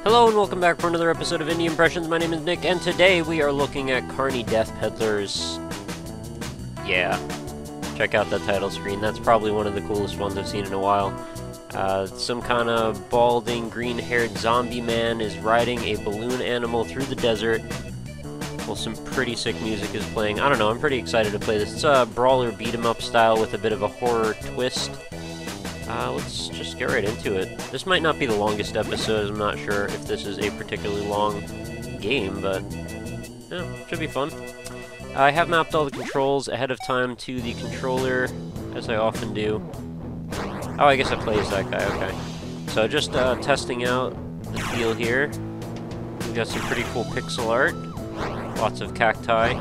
Hello and welcome back for another episode of Indie Impressions. My name is Nick, and today we are looking at Carny Death Peddlers. Yeah, check out that title screen. That's probably one of the coolest ones I've seen in a while. Some kind of balding, green-haired zombie man is riding a balloon animal through the desert while some pretty sick music is playing. I don't know, I'm pretty excited to play this. It's a brawler beat-em-up style with a bit of a horror twist. Let's just get right into it. This might not be the longest episode. I'm not sure if this is a particularly long game, but yeah, should be fun. I have mapped all the controls ahead of time to the controller, as I often do. Oh, I guess I play as that guy, okay. So just testing out the feel here. We've got some pretty cool pixel art. Lots of cacti.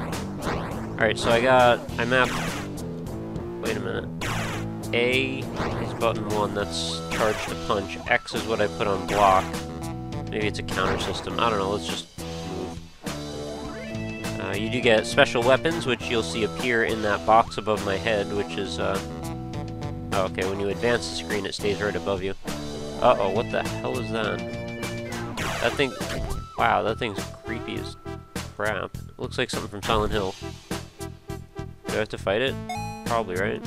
Alright, so I mapped... Wait a minute. A is button 1, that's charge to punch. X is what I put on block. Maybe it's a counter system. I don't know, let's just move. You do get special weapons, which you'll see appear in that box above my head, which is, oh, okay, when you advance the screen, it stays right above you. Uh-oh, what the hell is that? That thing... Wow, that thing's creepy as crap. It looks like something from Silent Hill. Do I have to fight it? Probably, right?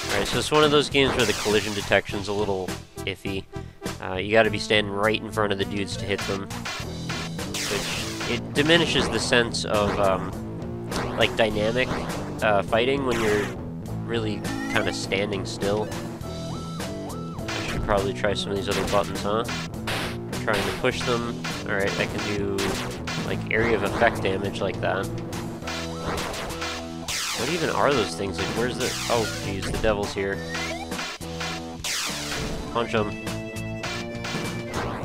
Alright, so it's one of those games where the collision detection's a little iffy. You gotta be standing right in front of the dudes to hit them. Which, it diminishes the sense of, like, dynamic fighting when you're really kind of standing still. I should probably try some of these other buttons, huh? Trying to push them. Alright, I can do, like, area of effect damage like that. What even are those things? Like, where's the... Oh, jeez, the devil's here. Punch him.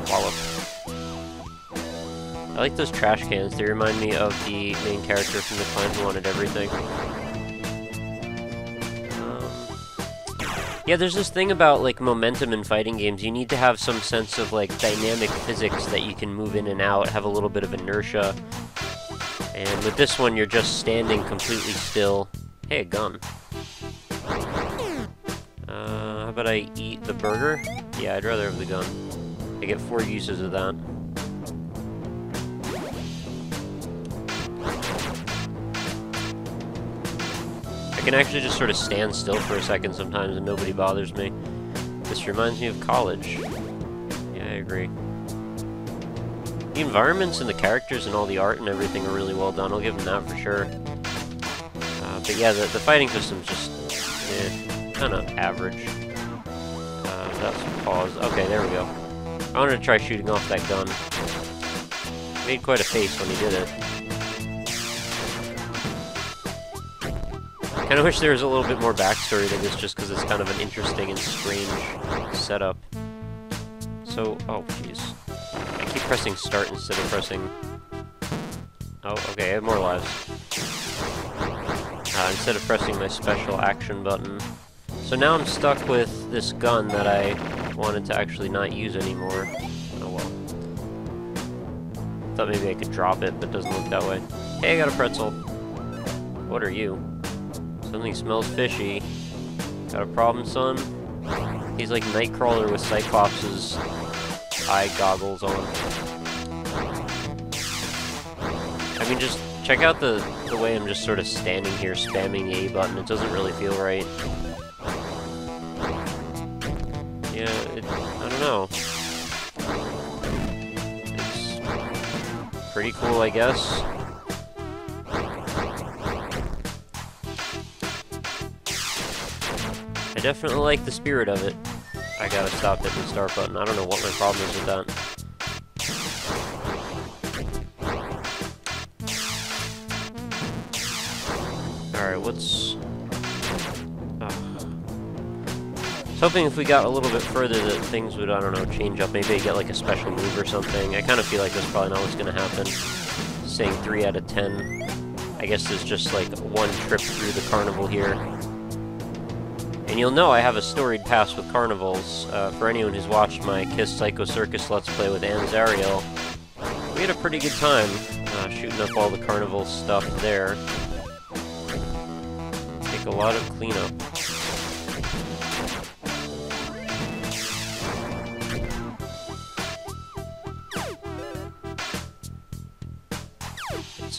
Wallop. I like those trash cans. They remind me of the main character from The Clan Who Wanted Everything. Yeah, there's this thing about, like, momentum in fighting games. You need to have some sense of, like, dynamic physics that you can move in and out, have a little bit of inertia. And with this one, you're just standing completely still. Hey, a gun. How about I eat the burger? Yeah, I'd rather have the gun. I get 4 uses of that. I can actually just sort of stand still for a second sometimes and nobody bothers me. This reminds me of college. Yeah, I agree. The environments and the characters and all the art and everything are really well done. I'll give them that for sure. But yeah, the fighting system's just kind of average. That's pause. Okay, there we go. I wanted to try shooting off that gun. Made quite a face when he did it. I kind of wish there was a little bit more backstory to this, just because it's kind of an interesting and strange setup. So, oh jeez. I keep pressing start instead of pressing... Oh, okay, I have more lives. Instead of pressing my special action button. So now I'm stuck with this gun that I wanted to actually not use anymore. Oh well. Thought maybe I could drop it, but it doesn't look that way. Hey, I got a pretzel. What are you? Something smells fishy. Got a problem, son? He's like Nightcrawler with Cyclops' eye goggles on. I mean, just check out the way I'm just sort of standing here spamming the A button. It doesn't really feel right. Yeah, I don't know. It's pretty cool, I guess. I definitely like the spirit of it. I gotta stop hitting the start button. I don't know what my problem is with that. Alright, what's... I was hoping if we got a little bit further that things would, I don't know, change up. Maybe I get like a special move or something. I kind of feel like that's probably not what's going to happen. Saying 3 out of 10. I guess there's just like one trip through the carnival here. And you'll know I have a storied past with carnivals. For anyone who's watched my Kiss Psycho Circus Let's Play with Zariel, we had a pretty good time shooting up all the carnival stuff there. Take a lot of cleanup.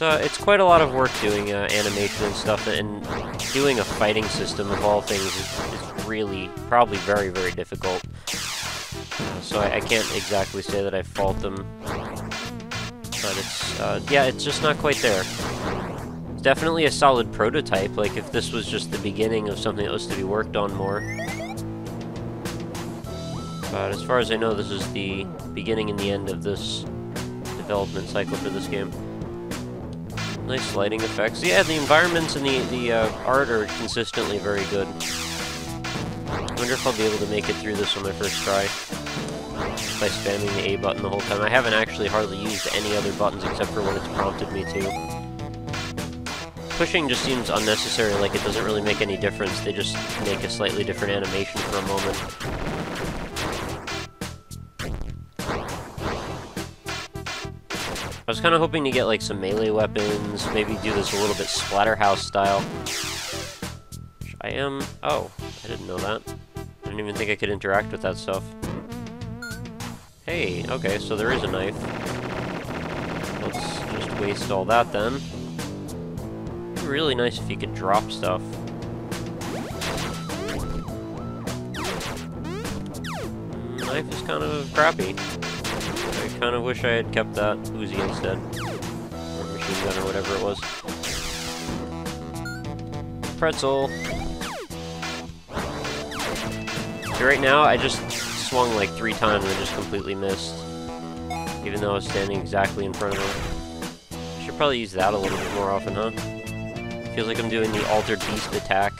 It's quite a lot of work doing animation and stuff, and doing a fighting system of all things is really, probably very, very difficult. So I can't exactly say that I fault them. But it's, yeah, it's just not quite there. It's definitely a solid prototype, like if this was just the beginning of something that was to be worked on more. But as far as I know, this is the beginning and the end of this development cycle for this game. Nice lighting effects. Yeah, the environments and the art are consistently very good. I wonder if I'll be able to make it through this on my first try. Just by spamming the A button the whole time. I haven't actually hardly used any other buttons except for when it's prompted me to. Pushing just seems unnecessary, like it doesn't really make any difference. They just make a slightly different animation for a moment. I was kind of hoping to get like some melee weapons, maybe do this a little bit Splatterhouse style. Which I am... Oh, I didn't know that. I didn't even think I could interact with that stuff. Hey, okay, so there is a knife. Let's just waste all that then. It'd be really nice if you could drop stuff. Knife is kind of crappy. I kind of wish I had kept that Uzi instead. Or machine gun or whatever it was. Pretzel. So right now, I just swung like 3 times and I just completely missed. Even though I was standing exactly in front of him. I should probably use that a little bit more often, huh? Feels like I'm doing the Altered Beast attack.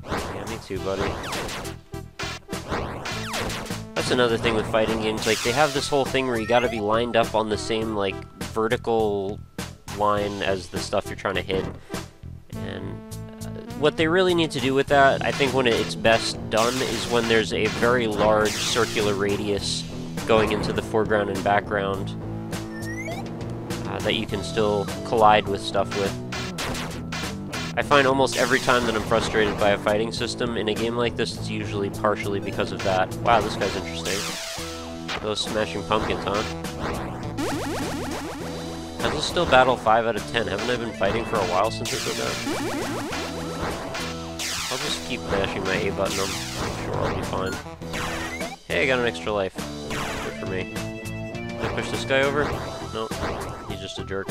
Yeah, me too, buddy. That's another thing with fighting games, like, they have this whole thing where you gotta be lined up on the same, like, vertical line as the stuff you're trying to hit. And what they really need to do with that, I think when it's best done, is when there's a very large circular radius going into the foreground and background that you can still collide with stuff with. I find almost every time that I'm frustrated by a fighting system in a game like this, it's usually partially because of that. Wow, this guy's interesting. Those smashing pumpkins, huh? How's this still battle 5 out of 10? Haven't I been fighting for a while since I did that? I'll just keep mashing my A button. I'm sure I'll be fine. Hey, I got an extra life. Good for me. Can I push this guy over? Nope. He's just a jerk.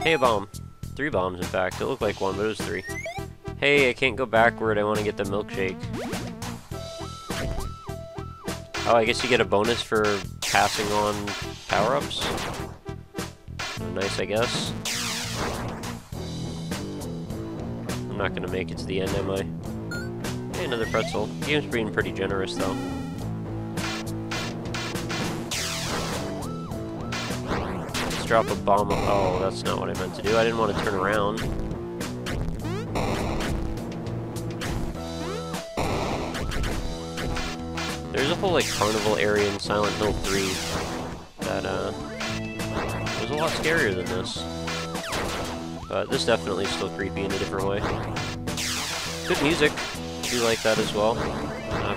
Hey, a bomb. 3 bombs, in fact. It looked like 1, but it was 3. Hey, I can't go backward. I want to get the milkshake. Oh, I guess you get a bonus for passing on power-ups. Nice, I guess. I'm not going to make it to the end, am I? Hey, another pretzel. The game's being pretty generous, though. Drop a bomb. Oh, that's not what I meant to do. I didn't want to turn around. There's a whole like carnival area in Silent Hill 3 that was a lot scarier than this. But this definitely is still creepy in a different way. Good music. I do like that as well.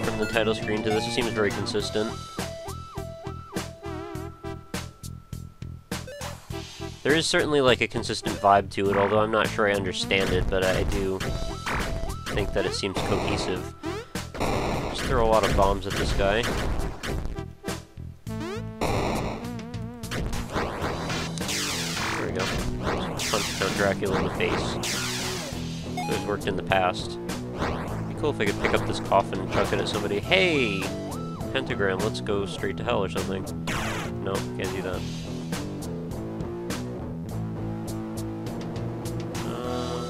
From the title screen to this, it seems very consistent. There is certainly like a consistent vibe to it, although I'm not sure I understand it, but I do think that it seems cohesive. Just throw a lot of bombs at this guy. There we go. Just punch down Dracula in the face. So it's worked in the past. It'd be cool if I could pick up this coffin and chuck it at somebody. Hey! Pentagram, let's go straight to hell or something. No, can't do that.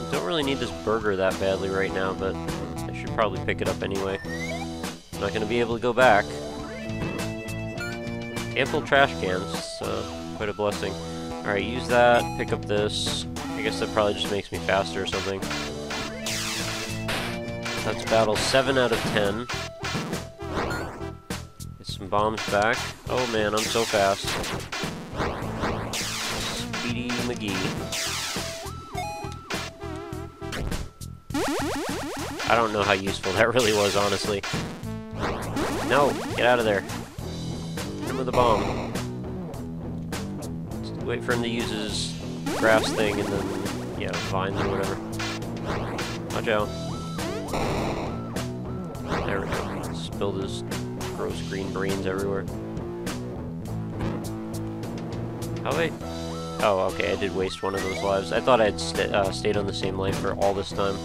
Don't really need this burger that badly right now, but I should probably pick it up anyway. I'm not going to be able to go back. Ample trash cans, quite a blessing. Alright, use that, pick up this. I guess that probably just makes me faster or something. That's battle 7 out of 10. Get some bombs back. Oh man, I'm so fast. Speedy McGee. I don't know how useful that really was, honestly. No! Get out of there. Hit him with a bomb. wait for him to use his grass thing, and then, yeah, vines or whatever. Watch out. There we go. Spilled his gross green brains everywhere. How wait? Oh, okay, I did waste one of those lives. I thought I'd stayed on the same life for all this time.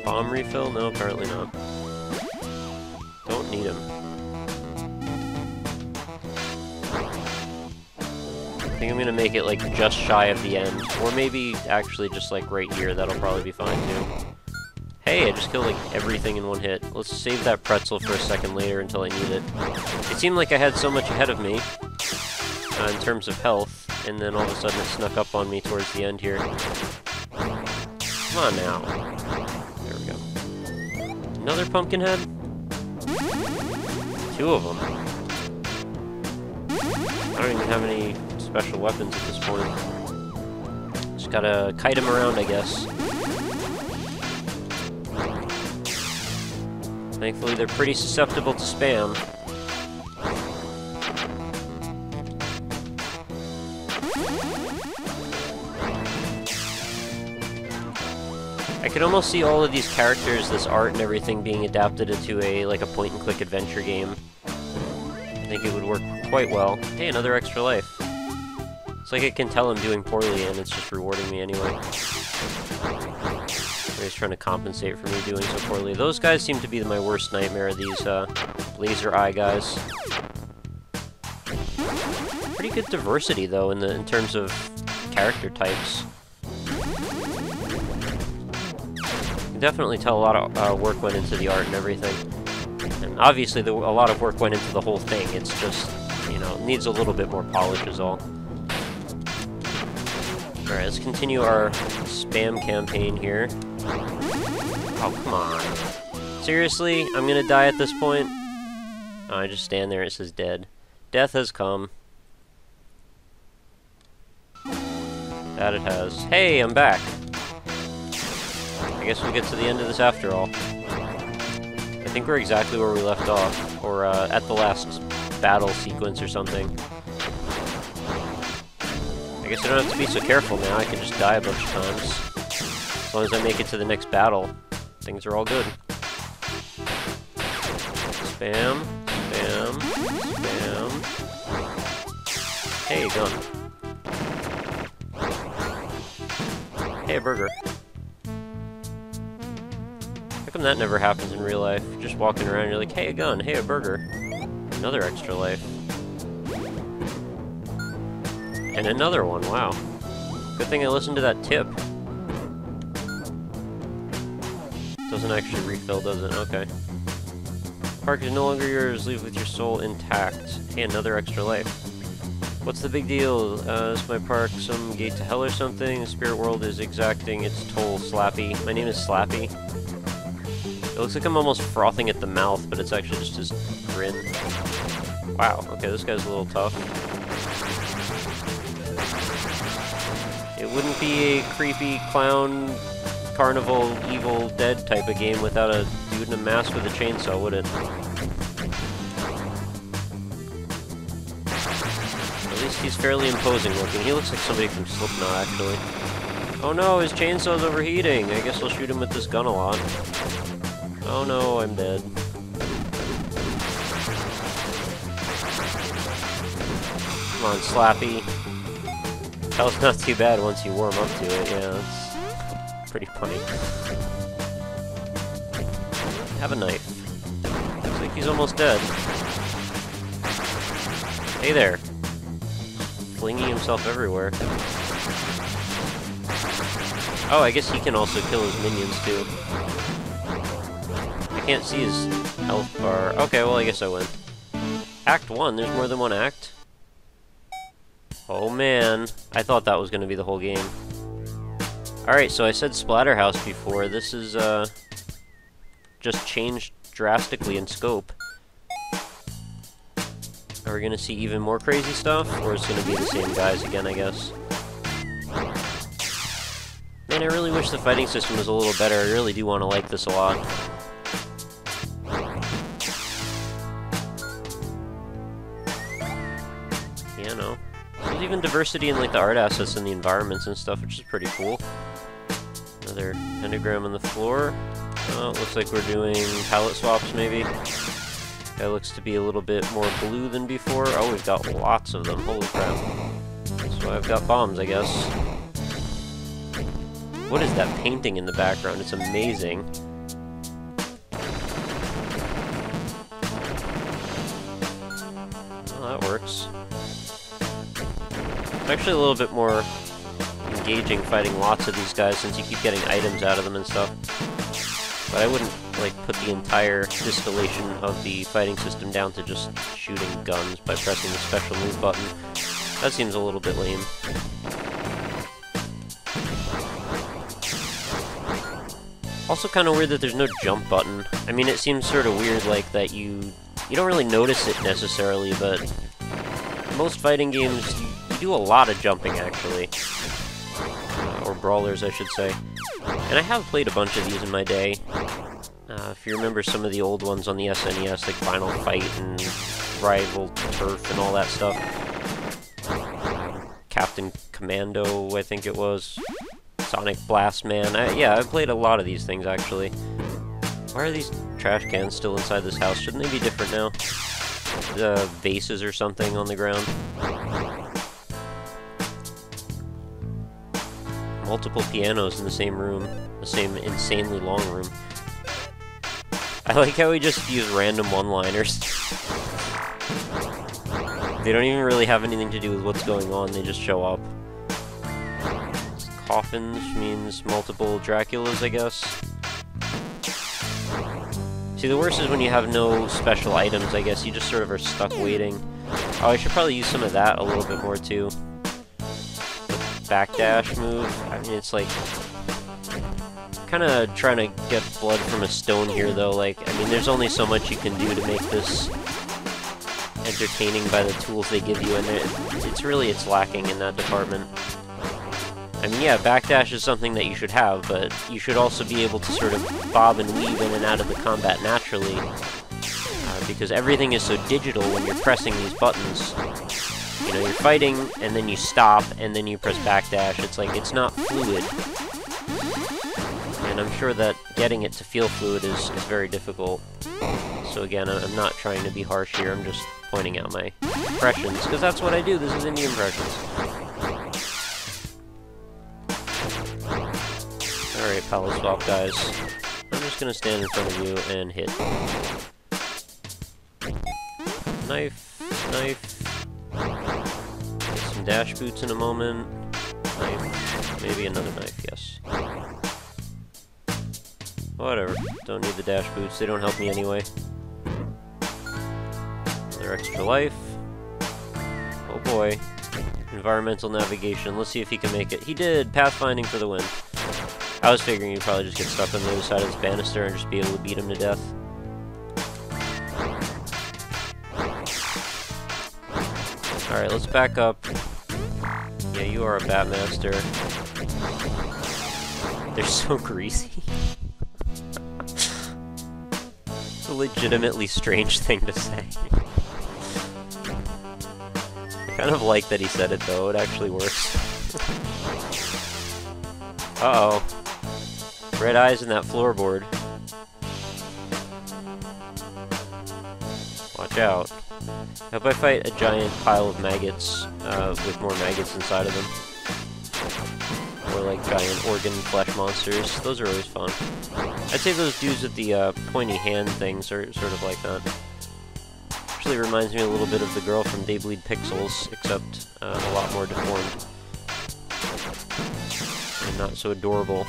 Bomb refill? No, apparently not. Don't need him. I think I'm gonna make it like just shy of the end, or maybe actually just like right here. That'll probably be fine too. Hey, I just killed like everything in one hit. Let's save that pretzel for a second later until I need it. It seemed like I had so much ahead of me in terms of health, and then all of a sudden it snuck up on me towards the end here. Come on now. There we go. Another pumpkin head? 2 of them. I don't even have any special weapons at this point. Just gotta kite him around, I guess. Thankfully, they're pretty susceptible to spam. I could almost see all of these characters, this art and everything, being adapted into a point-and-click adventure game. I think it would work quite well. Hey, another extra life. It's like I can tell I'm doing poorly, and it's just rewarding me anyway. He's trying to compensate for me doing so poorly. Those guys seem to be my worst nightmare, these laser eye guys. Pretty good diversity, though, in terms of character types. You can definitely tell a lot of work went into the art and everything. And obviously, a lot of work went into the whole thing. It's just, you know, needs a little bit more polish is all. Alright, let's continue our spam campaign here. Oh, come on. Seriously? I'm gonna die at this point? Oh, I just stand there, it says dead. Death has come. That it has. Hey, I'm back! I guess we'll get to the end of this after all. I think we're exactly where we left off, or at the last battle sequence or something. I guess I don't have to be so careful now, I can just die a bunch of times. As long as I make it to the next battle, things are all good. Spam, spam, spam. Hey, gun. Hey, a burger. How come that never happens in real life? You're just walking around and you're like, hey, a gun, hey, a burger. Another extra life. And another one, wow. Good thing I listened to that tip. Doesn't actually refill, does it? Okay. Park is no longer yours, leave with your soul intact. Hey, another extra life. What's the big deal? Is my park some gate to hell or something? The spirit world is exacting its toll, Slappy. My name is Slappy. It looks like I'm almost frothing at the mouth, but it's actually just his grin. Wow, okay, this guy's a little tough. It wouldn't be a creepy clown, carnival, evil, dead type of game without a dude in a mask with a chainsaw, would it? At least he's fairly imposing looking. He looks like somebody from Slipknot, actually. Oh no, his chainsaw's overheating. I guess I'll shoot him with this gun a lot. Oh no, I'm dead. Come on, Slappy. Hell's not too bad once you warm up to it, yeah, that's pretty funny. Have a knife. Looks like he's almost dead. Hey there. Flinging himself everywhere. Oh, I guess he can also kill his minions, too. I can't see his health bar. Okay, well, I guess I win. Act 1, there's more than one act? Oh man, I thought that was going to be the whole game. Alright, so I said Splatterhouse before. This is, just changed drastically in scope. Are we going to see even more crazy stuff? Or is it going to be the same guys again, I guess? Man, I really wish the fighting system was a little better. I really do want to like this a lot. even diversity in like the art assets and the environments and stuff, which is pretty cool. Another pentagram on the floor. Oh, it looks like we're doing palette swaps maybe. Guy looks to be a little bit more blue than before. Oh, we've got lots of them. Holy crap. So I've got bombs, I guess. What is that painting in the background? It's amazing. Well, that works. It's actually a little bit more engaging fighting lots of these guys since you keep getting items out of them and stuff. But I wouldn't, like, put the entire distillation of the fighting system down to just shooting guns by pressing the special move button. That seems a little bit lame. Also kind of weird that there's no jump button. I mean, it seems sort of weird, like, that you don't really notice it necessarily, but most fighting games, you do a lot of jumping, actually. Or brawlers, I should say. And I have played a bunch of these in my day. If you remember some of the old ones on the SNES, like Final Fight and Rival Turf and all that stuff. Captain Commando, I think it was. Sonic Blast Man. Yeah, I've played a lot of these things, actually. Why are these trash cans still inside this house? Shouldn't they be different now? The vases or something on the ground. Multiple pianos in the same room. The same insanely long room. I like how we just use random one-liners. They don't even really have anything to do with what's going on, they just show up. Coffins means multiple Draculas, I guess. See, the worst is when you have no special items, I guess. You just sort of are stuck waiting. Oh, I should probably use some of that a little bit more, too. The backdash move. I mean, it's like... kind of trying to get blood from a stone here, though. Like, I mean, there's only so much you can do to make this entertaining by the tools they give you, and it's lacking in that department. I mean, yeah, backdash is something that you should have, but you should also be able to sort of bob and weave in and out of the combat naturally, because everything is so digital when you're pressing these buttons. You know, you're fighting, and then you stop, and then you press backdash. It's like, it's not fluid. And I'm sure that getting it to feel fluid is very difficult. So again, I'm not trying to be harsh here, I'm just pointing out my impressions, because that's what I do, this is Indie Impressions. Alright, palette swap, guys. I'm just gonna stand in front of you and hit. Knife, knife. Get some dash boots in a moment. Knife, maybe another knife, yes. Whatever, don't need the dash boots, they don't help me anyway. Another extra life. Oh boy. Environmental navigation, let's see if he can make it. He did! Pathfinding for the win. I was figuring he'd probably just get stuck on the other side of this banister and just be able to beat him to death. Alright, let's back up. Yeah, you are a Batmaster. They're so greasy. It's a legitimately strange thing to say. I kind of like that he said it, though. It actually works. Uh-oh. Red eyes in that floorboard. Watch out. I hope I fight a giant pile of maggots, with more maggots inside of them. Or like giant organ flesh monsters. Those are always fun. I'd say those dudes with the pointy hand things are sort of like that. Actually reminds me a little bit of the girl from They Bleed Pixels, except a lot more deformed. And not so adorable.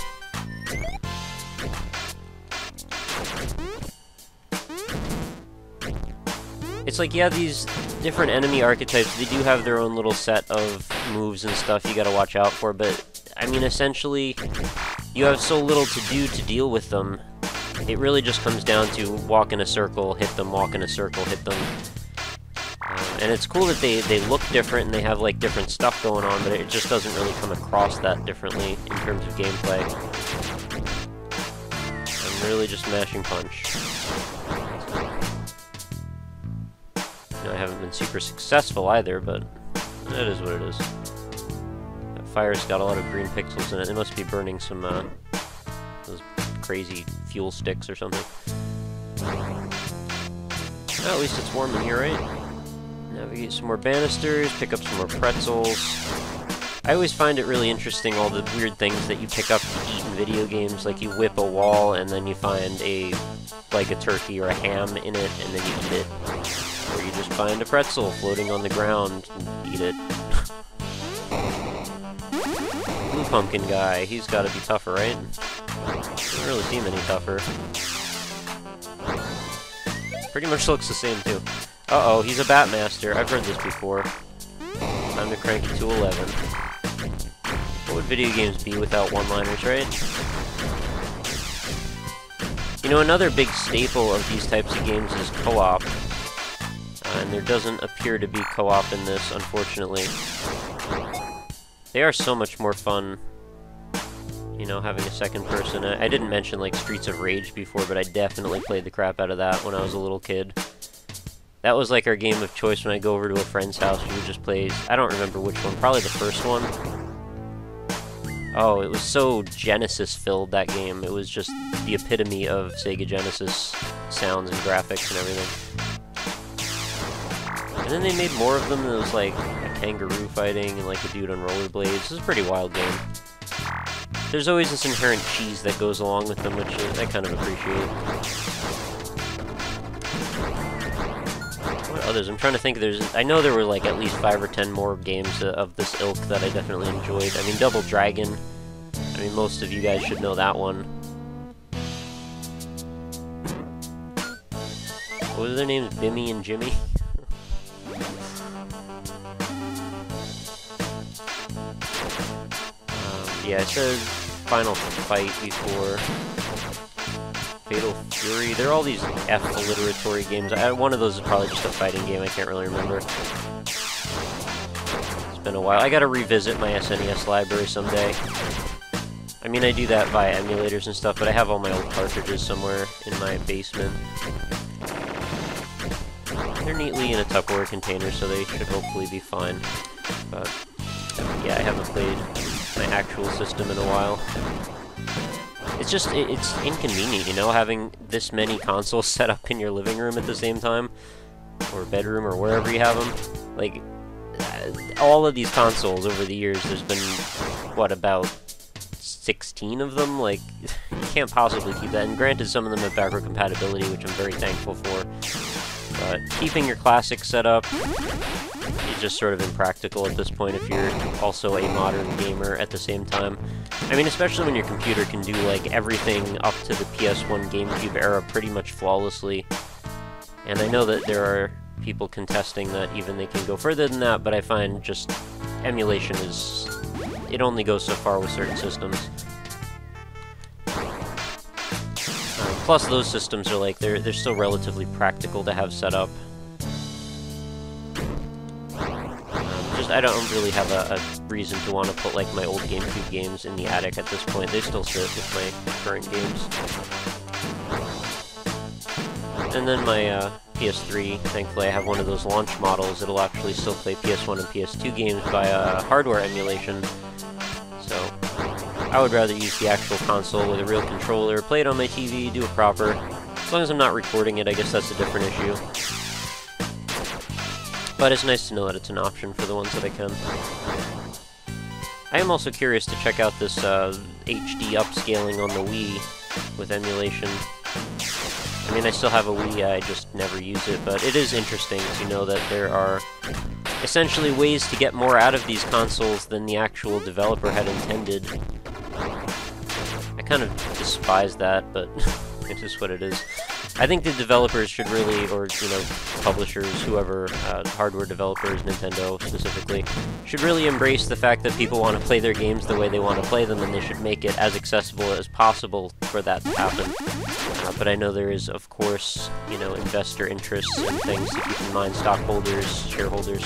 It's like, yeah, these different enemy archetypes, they do have their own little set of moves and stuff you gotta watch out for, but, I mean, essentially, you have so little to do to deal with them. It really just comes down to walk in a circle, hit them, walk in a circle, hit them. And it's cool that they look different and they have, like, different stuff going on, but it just doesn't really come across that differently in terms of gameplay. I'm really just mashing punch. You know, I haven't been super successful either, but That is what it is. That fire's got a lot of green pixels in it. It must be burning some, those crazy fuel sticks or something. Well, at least it's warm in here, right? Navigate some more banisters, pick up some more pretzels. I always find it really interesting, all the weird things that you pick up to eat in video games. Like, you whip a wall, and then you find like a turkey or a ham in it, and then you eat it. Or you just find a pretzel floating on the ground and eat it. Blue pumpkin guy, he's gotta be tougher, right? Doesn't really seem any tougher. Pretty much looks the same, too. Uh-oh, he's a Batmaster. I've heard this before. Time to crank it to 11. What would video games be without one-liners, right? You know, another big staple of these types of games is co-op. And there doesn't appear to be co-op in this, unfortunately. They are so much more fun, you know, having a second person. I didn't mention, like, Streets of Rage before, but I definitely played the crap out of that when I was a little kid. That was, like, our game of choice when I go over to a friend's house. We would just play, I don't remember which one, probably the first one. Oh, it was so Genesis-filled, that game. It was just the epitome of Sega Genesis sounds and graphics and everything. And then they made more of them, and it was like a kangaroo fighting and like a dude on rollerblades. This is a pretty wild game. There's always this inherent cheese that goes along with them, which I kind of appreciate. What others? I'm trying to think. I know there were like at least 5 or 10 more games of this ilk that I definitely enjoyed. I mean, Double Dragon. I mean, most of you guys should know that one. What were their names? Bimmy and Jimmy? Yeah, I said Final Fight before. Fatal Fury. There are all these F alliteratory games. One of those is probably just a fighting game. I can't really remember. It's been a while. I gotta revisit my SNES library someday. I mean, I do that via emulators and stuff, but I have all my old cartridges somewhere in my basement. They're neatly in a Tupperware container, so they should hopefully be fine. But yeah, I haven't played my actual system in a while. It's just, it's inconvenient, you know, having this many consoles set up in your living room at the same time, or bedroom, or wherever you have them. Like, all of these consoles over the years, there's been, what, about 16 of them? Like, you can't possibly keep that. And granted, some of them have backward compatibility, which I'm very thankful for. But keeping your classics set up is just sort of impractical at this point if you're also a modern gamer at the same time. I mean, especially when your computer can do, like, everything up to the PS1 GameCube era pretty much flawlessly. And I know that there are people contesting that even they can go further than that, but I find just emulation is... it only goes so far with certain systems. Plus, those systems are like, they're still relatively practical to have set up. I don't really have a reason to want to put like my old GameCube games in the attic at this point. They still sit with my current games. And then my PS3, thankfully I have one of those launch models that'll actually still play PS1 and PS2 games via hardware emulation. So I would rather use the actual console with a real controller, play it on my TV, do it proper. As long as I'm not recording it, I guess that's a different issue. But it's nice to know that it's an option for the ones that I can. I am also curious to check out this HD upscaling on the Wii with emulation. I mean, I still have a Wii, I just never use it, but it is interesting to know that there are essentially ways to get more out of these consoles than the actual developer had intended. I kind of despise that, but it's just what it is. I think the developers should really, or, you know, publishers, whoever, hardware developers, Nintendo specifically, should really embrace the fact that people want to play their games the way they want to play them, and they should make it as accessible as possible for that to happen. But I know there is, of course, you know, investor interests and things to keep in mind, stockholders, shareholders.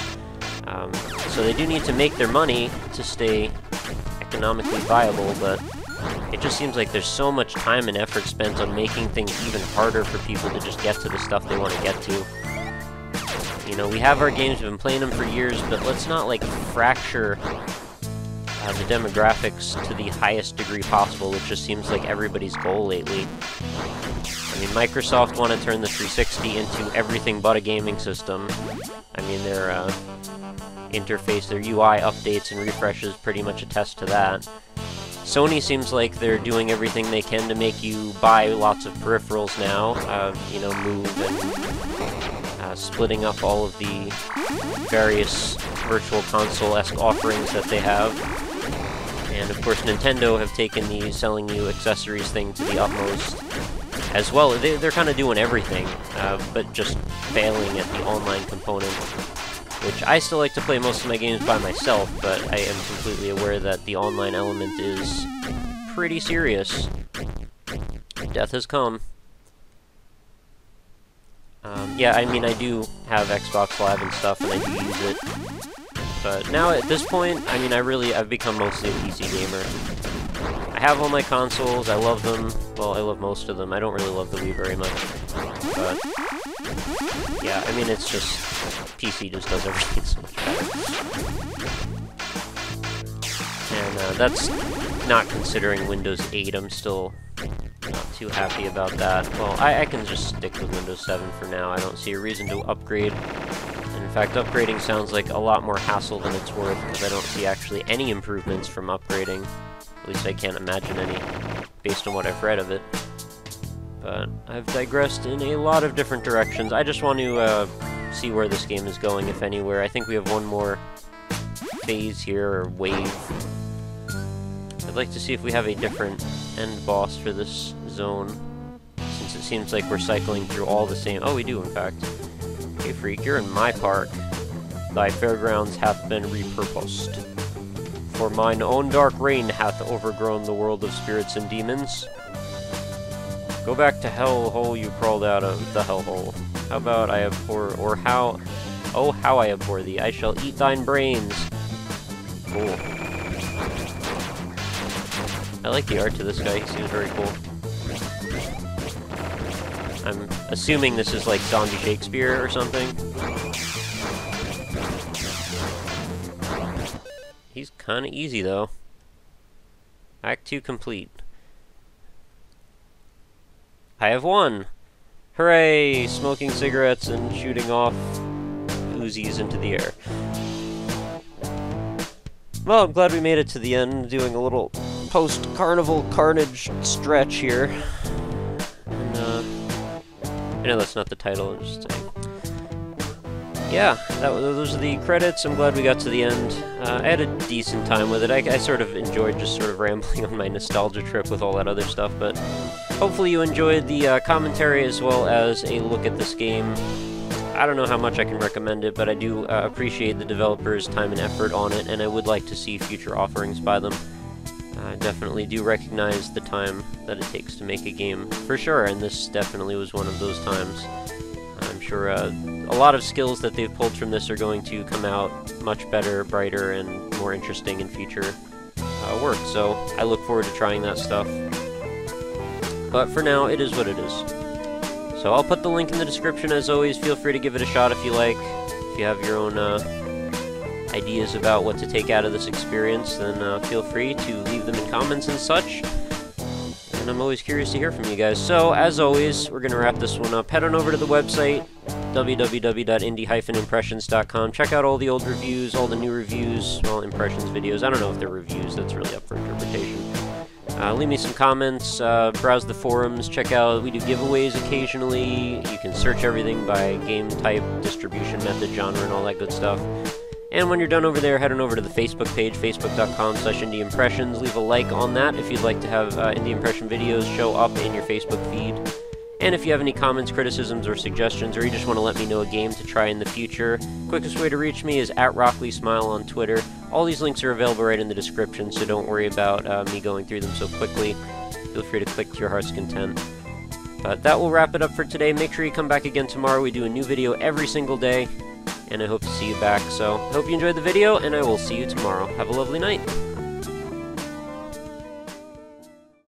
So they do need to make their money to stay economically viable, but it just seems like there's so much time and effort spent on making things even harder for people to just get to the stuff they want to get to. You know, we have our games, we've been playing them for years, but let's not, like, fracture the demographics to the highest degree possible, which just seems like everybody's goal lately. I mean, Microsoft want to turn the 360 into everything but a gaming system. I mean, their interface, their UI updates and refreshes pretty much attest to that. Sony seems like they're doing everything they can to make you buy lots of peripherals now, you know, Move and splitting up all of the various virtual console-esque offerings that they have. And of course, Nintendo have taken the selling you accessories thing to the utmost as well. They're kind of doing everything, but just failing at the online component, which I still like to play most of my games by myself, but I am completely aware that the online element is pretty serious. Death has come. Yeah, I mean, I do have Xbox Live and stuff, and I do use it. But now, at this point, I mean, I've become mostly a PC gamer. I have all my consoles, I love them. Well, I love most of them. I don't really love the Wii very much. But, yeah, I mean, it's just... PC just does everything so much better. And that's not considering Windows 8. I'm still not too happy about that. Well, I can just stick with Windows 7 for now. I don't see a reason to upgrade. And in fact, upgrading sounds like a lot more hassle than it's worth, because I don't see actually any improvements from upgrading. At least I can't imagine any, based on what I've read of it. But I've digressed in a lot of different directions. I just want to see where this game is going, if anywhere. I think we have one more phase here, or wave. I'd like to see if we have a different end boss for this zone, since it seems like we're cycling through all the same... Oh, we do, in fact. Hey, freak, you're in my park. Thy fairgrounds hath been repurposed. For mine own dark reign hath overgrown the world of spirits and demons. Go back to hellhole you crawled out of, the hellhole. How about I abhor, or how... Oh, how I abhor thee. I shall eat thine brains. Cool. I like the art to this guy. He seems very cool. I'm assuming this is like Zombie Shakespeare or something. He's kinda easy, though. Act 2 complete. I have won! Hooray! Smoking cigarettes and shooting off Uzis into the air. Well, I'm glad we made it to the end, doing a little post-carnival carnage stretch here. And, I know that's not the title, I'm just saying. Yeah, those are the credits. I'm glad we got to the end. I had a decent time with it. I sort of enjoyed just sort of rambling on my nostalgia trip with all that other stuff, but hopefully you enjoyed the commentary as well as a look at this game. I don't know how much I can recommend it, but I do appreciate the developers' time and effort on it, and I would like to see future offerings by them. I definitely do recognize the time that it takes to make a game, for sure, and this definitely was one of those times. I'm sure a lot of skills that they've pulled from this are going to come out much better, brighter, and more interesting in future work, so I look forward to trying that stuff. But for now, it is what it is. So I'll put the link in the description as always. Feel free to give it a shot if you like. If you have your own ideas about what to take out of this experience, then feel free to leave them in comments and such. And I'm always curious to hear from you guys. So, as always, we're going to wrap this one up. Head on over to the website, www.indie-impressions.com. Check out all the old reviews, all the new reviews, well, impressions videos. I don't know if they're reviews, that's really up for interpretation. Leave me some comments, browse the forums, check out, we do giveaways occasionally. You can search everything by game type, distribution method, genre, and all that good stuff. And when you're done over there, head on over to the Facebook page, facebook.com/indieimpressions. Leave a like on that if you'd like to have Indie Impression videos show up in your Facebook feed. And if you have any comments, criticisms, or suggestions, or you just want to let me know a game to try in the future, quickest way to reach me is @RockLeeSmile on Twitter. All these links are available right in the description, so don't worry about me going through them so quickly. Feel free to click to your heart's content. But that will wrap it up for today. Make sure you come back again tomorrow. We do a new video every single day, and I hope to see you back. So, I hope you enjoyed the video, and I will see you tomorrow. Have a lovely night.